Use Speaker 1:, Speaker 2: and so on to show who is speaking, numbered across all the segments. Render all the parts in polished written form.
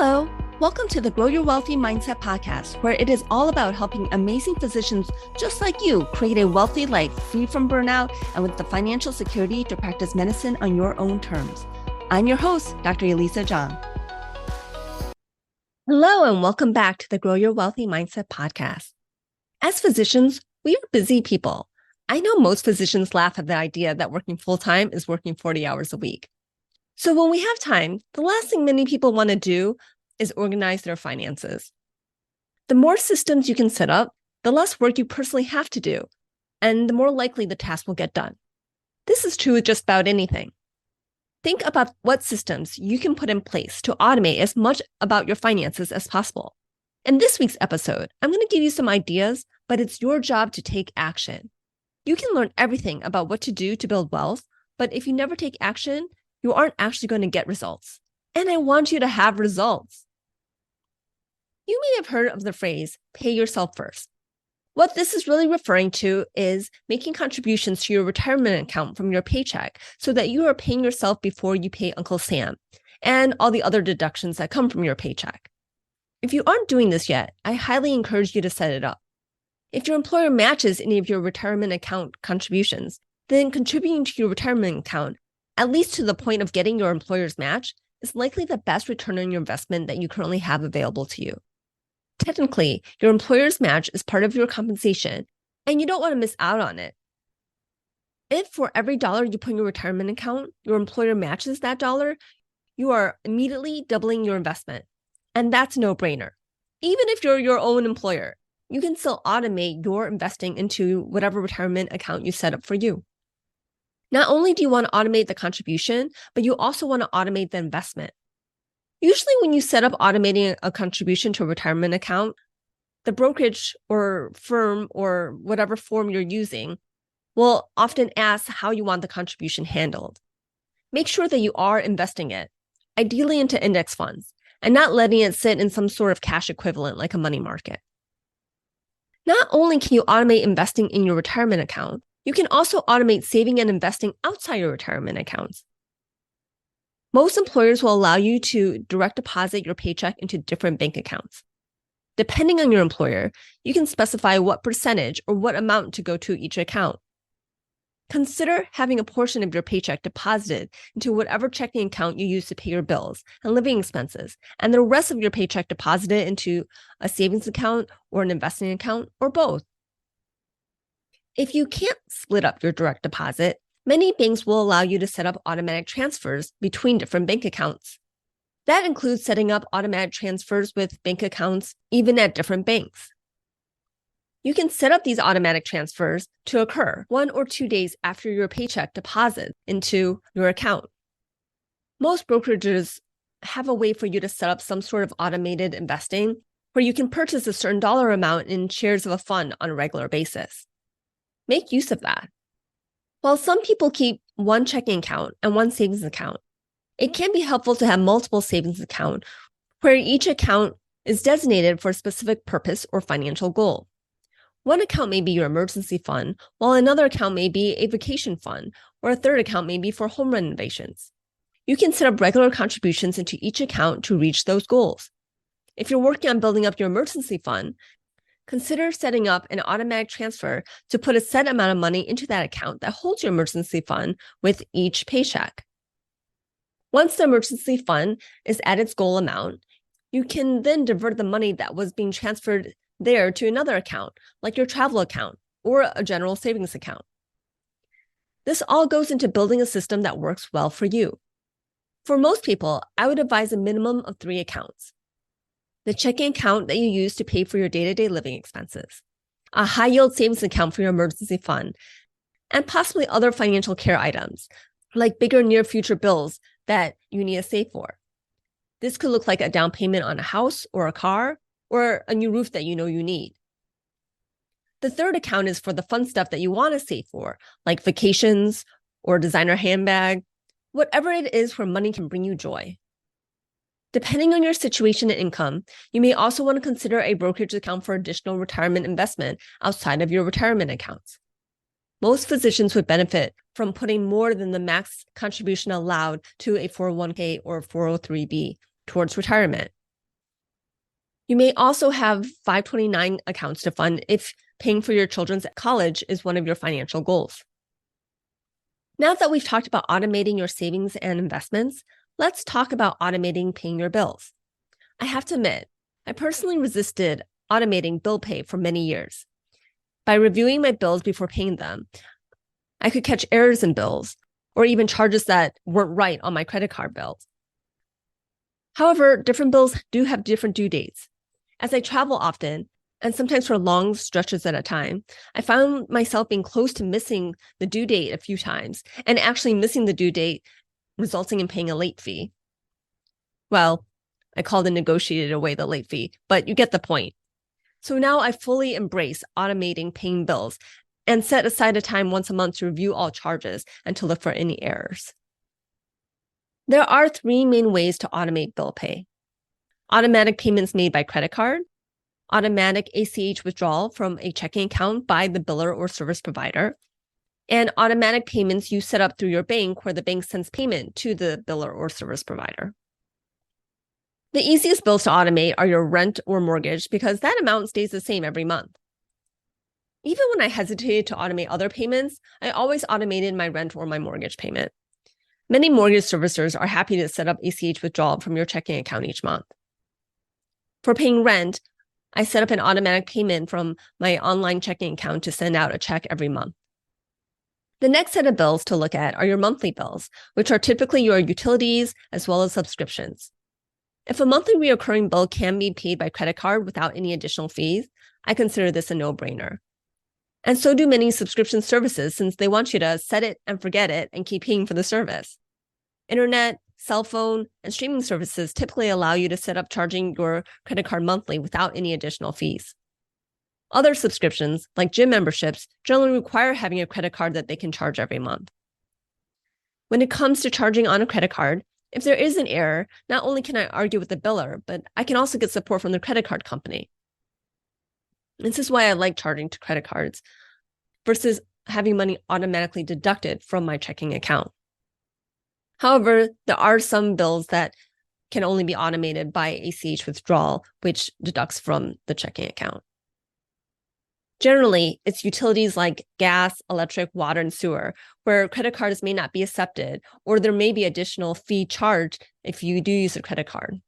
Speaker 1: Hello, welcome to the Grow Your Wealthy Mindset podcast, where it is all about helping amazing physicians just like you create a wealthy life free from burnout and with the financial security to practice medicine on your own terms. I'm your host, Dr. Elisa Chiang. Hello, and welcome back to the Grow Your Wealthy Mindset podcast. As physicians, we are busy people. I know most physicians laugh at the idea that working full-time is working 40 hours a week. So when we have time, the last thing many people want to do is organize their finances. The more systems you can set up, the less work you personally have to do, and the more likely the task will get done. This is true with just about anything. Think about what systems you can put in place to automate as much about your finances as possible. In this week's episode, I'm going to give you some ideas, but it's your job to take action. You can learn everything about what to do to build wealth, but if you never take action, you aren't actually going to get results. And I want you to have results. You may have heard of the phrase, pay yourself first. What this is really referring to is making contributions to your retirement account from your paycheck so that you are paying yourself before you pay Uncle Sam and all the other deductions that come from your paycheck. If you aren't doing this yet, I highly encourage you to set it up. If your employer matches any of your retirement account contributions, then contributing to your retirement account, at least to the point of getting your employer's match, is likely the best return on your investment that you currently have available to you. Technically, your employer's match is part of your compensation, and you don't want to miss out on it. If for every dollar you put in your retirement account, your employer matches that dollar, you are immediately doubling your investment. And that's a no-brainer. Even if you're your own employer, you can still automate your investing into whatever retirement account you set up for you. Not only do you want to automate the contribution, but you also want to automate the investment. Usually when you set up automating a contribution to a retirement account, the brokerage or firm or whatever form you're using will often ask how you want the contribution handled. Make sure that you are investing it, ideally into index funds, and not letting it sit in some sort of cash equivalent like a money market. Not only can you automate investing in your retirement account, you can also automate saving and investing outside your retirement accounts. Most employers will allow you to direct deposit your paycheck into different bank accounts. Depending on your employer, you can specify what percentage or what amount to go to each account. Consider having a portion of your paycheck deposited into whatever checking account you use to pay your bills and living expenses, and the rest of your paycheck deposited into a savings account or an investing account, or both. If you can't split up your direct deposit, many banks will allow you to set up automatic transfers between different bank accounts. That includes setting up automatic transfers with bank accounts even at different banks. You can set up these automatic transfers to occur 1 or 2 days after your paycheck deposit into your account. Most brokerages have a way for you to set up some sort of automated investing where you can purchase a certain dollar amount in shares of a fund on a regular basis. Make use of that. While some people keep one checking account and one savings account, it can be helpful to have multiple savings accounts where each account is designated for a specific purpose or financial goal. One account may be your emergency fund, while another account may be a vacation fund, or a third account may be for home renovations. You can set up regular contributions into each account to reach those goals. If you're working on building up your emergency fund, consider setting up an automatic transfer to put a set amount of money into that account that holds your emergency fund with each paycheck. Once the emergency fund is at its goal amount, you can then divert the money that was being transferred there to another account, like your travel account or a general savings account. This all goes into building a system that works well for you. For most people, I would advise a minimum of 3 accounts. The checking account that you use to pay for your day-to-day living expenses, a high-yield savings account for your emergency fund, and possibly other financial care items, like bigger near-future bills that you need to save for. This could look like a down payment on a house or a car, or a new roof that you know you need. The third account is for the fun stuff that you want to save for, like vacations or a designer handbag, whatever it is where money can bring you joy. Depending on your situation and income, you may also want to consider a brokerage account for additional retirement investment outside of your retirement accounts. Most physicians would benefit from putting more than the max contribution allowed to a 401k or 403b towards retirement. You may also have 529 accounts to fund if paying for your children's college is one of your financial goals. Now that we've talked about automating your savings and investments, let's talk about automating paying your bills. I have to admit, I personally resisted automating bill pay for many years. By reviewing my bills before paying them, I could catch errors in bills or even charges that weren't right on my credit card bills. However, different bills do have different due dates. As I travel often, and sometimes for long stretches at a time, I found myself being close to missing the due date a few times and actually missing the due date, resulting in paying a late fee. Well, I called and negotiated away the late fee, but you get the point. So now I fully embrace automating paying bills and set aside a time once a month to review all charges and to look for any errors. There are 3 main ways to automate bill pay: automatic payments made by credit card, automatic ACH withdrawal from a checking account by the biller or service provider, and automatic payments you set up through your bank where the bank sends payment to the biller or service provider. The easiest bills to automate are your rent or mortgage because that amount stays the same every month. Even when I hesitated to automate other payments, I always automated my rent or my mortgage payment. Many mortgage servicers are happy to set up ACH withdrawal from your checking account each month. For paying rent, I set up an automatic payment from my online checking account to send out a check every month. The next set of bills to look at are your monthly bills, which are typically your utilities as well as subscriptions. If a monthly recurring bill can be paid by credit card without any additional fees, I consider this a no-brainer. And so do many subscription services, since they want you to set it and forget it and keep paying for the service. Internet, cell phone, and streaming services typically allow you to set up charging your credit card monthly without any additional fees. Other subscriptions, like gym memberships, generally require having a credit card that they can charge every month. When it comes to charging on a credit card, if there is an error, not only can I argue with the biller, but I can also get support from the credit card company. This is why I like charging to credit cards versus having money automatically deducted from my checking account. However, there are some bills that can only be automated by ACH withdrawal, which deducts from the checking account. Generally, it's utilities like gas, electric, water, and sewer, where credit cards may not be accepted, or there may be additional fee charged if you do use a credit card.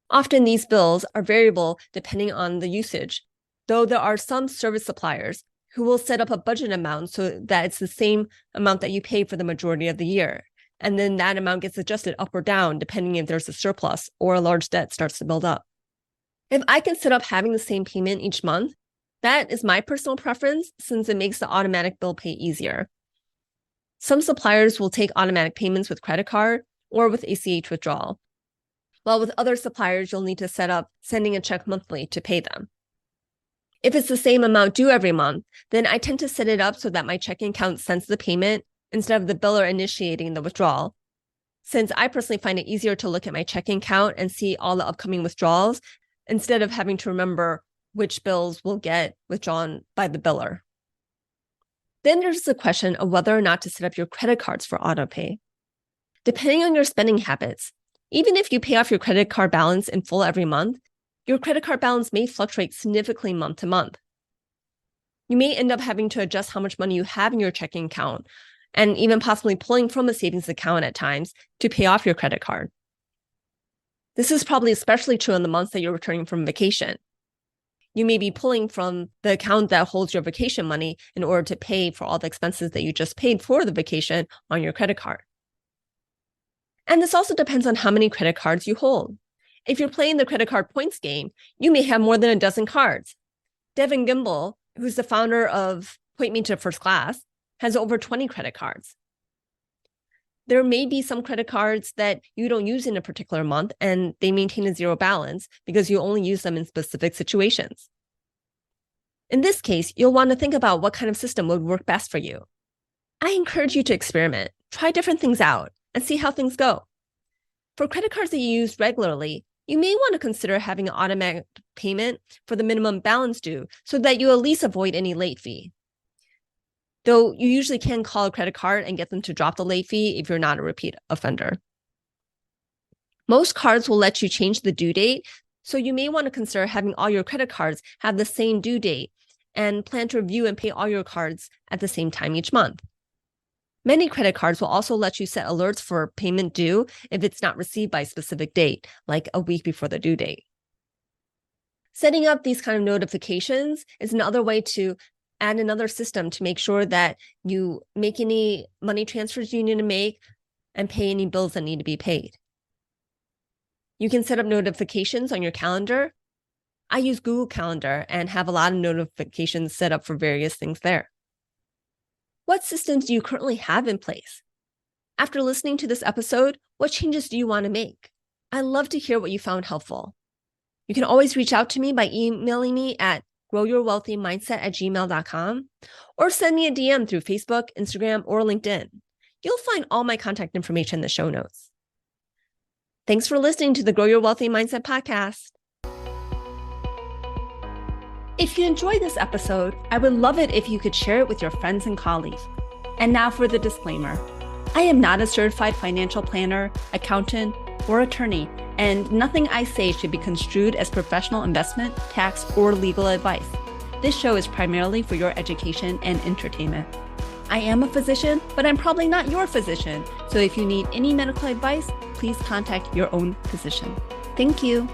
Speaker 1: Often these bills are variable depending on the usage, though there are some service suppliers who will set up a budget amount so that it's the same amount that you pay for the majority of the year. And then that amount gets adjusted up or down depending if there's a surplus or a large debt starts to build up. If I can set up having the same payment each month, that is my personal preference since it makes the automatic bill pay easier. Some suppliers will take automatic payments with credit card or with ACH withdrawal, while with other suppliers, you'll need to set up sending a check monthly to pay them. If it's the same amount due every month, then I tend to set it up so that my checking account sends the payment instead of the biller initiating the withdrawal, since I personally find it easier to look at my checking account and see all the upcoming withdrawals instead of having to remember which bills will get withdrawn by the biller. Then there's the question of whether or not to set up your credit cards for autopay. Depending on your spending habits, even if you pay off your credit card balance in full every month, your credit card balance may fluctuate significantly month to month. You may end up having to adjust how much money you have in your checking account and even possibly pulling from a savings account at times to pay off your credit card. This is probably especially true in the months that you're returning from vacation. You may be pulling from the account that holds your vacation money in order to pay for all the expenses that you just paid for the vacation on your credit card. And this also depends on how many credit cards you hold. If you're playing the credit card points game, you may have more than a dozen cards. Devin Gimbel, who's the founder of Point Me to First Class, has over 20 credit cards. There may be some credit cards that you don't use in a particular month and they maintain a zero balance because you only use them in specific situations. In this case, you'll want to think about what kind of system would work best for you. I encourage you to experiment, try different things out, and see how things go. For credit cards that you use regularly, you may want to consider having an automatic payment for the minimum balance due so that you at least avoid any late fee. Though you usually can call a credit card and get them to drop the late fee if you're not a repeat offender. Most cards will let you change the due date So you may want to consider having all your credit cards have the same due date and plan to review and pay all your cards at the same time each month. Many credit cards will also let you set alerts for payment due if it's not received by a specific date, like a week before the due date. Setting up these kind of notifications is another way to add another system to make sure that you make any money transfers you need to make and pay any bills that need to be paid. You can set up notifications on your calendar. I use Google Calendar and have a lot of notifications set up for various things there. What systems do you currently have in place? After listening to this episode, what changes do you want to make? I'd love to hear what you found helpful. You can always reach out to me by emailing me at growyourwealthymindset@gmail.com or send me a DM through Facebook, Instagram, or LinkedIn. You'll find all my contact information in the show notes. Thanks for listening to the Grow Your Wealthy Mindset podcast. If you enjoyed this episode, I would love it if you could share it with your friends and colleagues. And now for the disclaimer. I am not a certified financial planner, accountant, or attorney, and nothing I say should be construed as professional investment, tax, or legal advice. This show is primarily for your education and entertainment. I am a physician, but I'm probably not your physician. So if you need any medical advice, please contact your own physician. Thank you.